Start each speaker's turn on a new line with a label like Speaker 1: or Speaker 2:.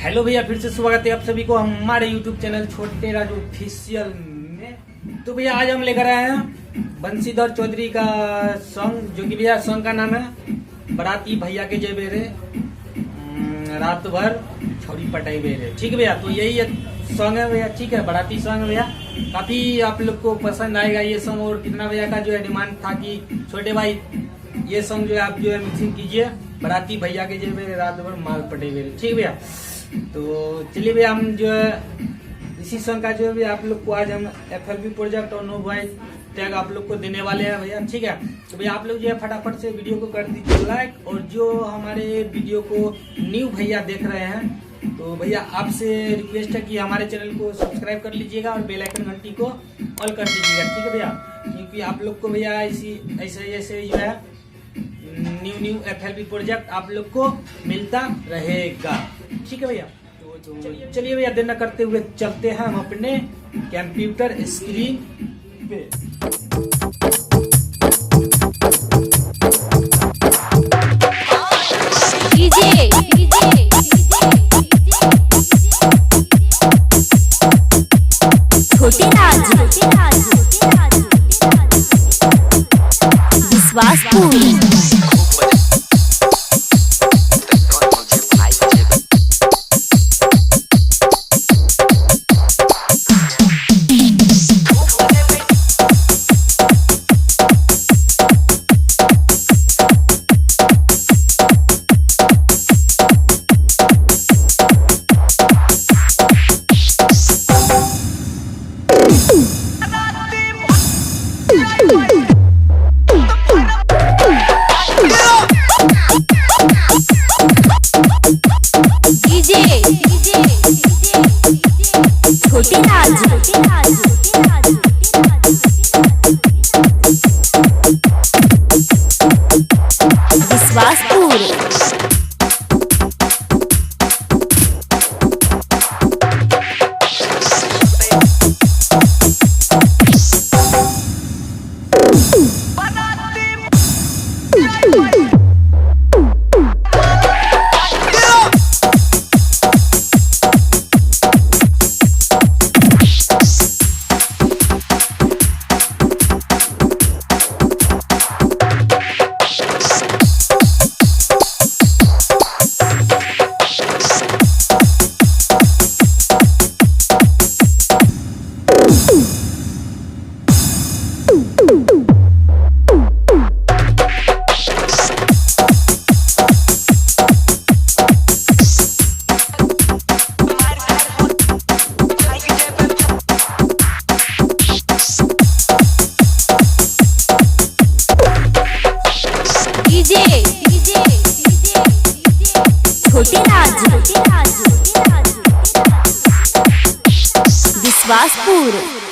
Speaker 1: Hello भैया, फिर से स्वागत है आप सभी को हमारे यूट्यूब चैनल छोटे राजू ऑफिशियल में। तो भैया आज हम लेकर आए हैं बंशीधर चौधरी का सॉन्ग, जो कि भैया सॉन्ग का नाम है बराती भैया के जय बेरे रात भर छोड़ी पटाई बेरे। ठीक है भैया, तो यही सॉन्ग है भैया। ठीक है, बराती सॉन्ग है भैया, काफी आप लोग को पसंद आएगा ये सॉन्ग। और कितना भैया का जो है डिमांड था कि छोटे भाई ये सॉन्ग जो है आप जो है मिक्सिंग कीजिए, बराती भैया के जय बेरे रात भर माल पटाई बेरे। ठीक भैया, तो चलिए भैया हम जो है इसी सॉन्ग का जो है आप लोग को आज हम FLB प्रोजेक्ट और नो वॉइस टैग आप लोग को देने वाले हैं भैया। ठीक है, तो भैया आप लोग जो है फटाफट से वीडियो को कर दीजिए लाइक, और जो हमारे वीडियो को न्यू भैया देख रहे हैं तो भैया आपसे रिक्वेस्ट है कि हमारे चैनल को सब्सक्राइब कर लीजिएगा और बेल आइकन घंटी को ऑल कर दीजिएगा। ठीक है भैया, क्योंकि आप लोग को भैया ऐसे जो है न्यू FLB प्रोजेक्ट आप लोग को मिलता रहेगा। ठीक है भैया, तो चलिए भैया देर न करते हुए चलते हैं हम अपने कंप्यूटर स्क्रीन पे।
Speaker 2: छोटे राजू विश्वासपुर। छोटे राजू विश्वासपुर। छोटे राजू विश्वासपुर।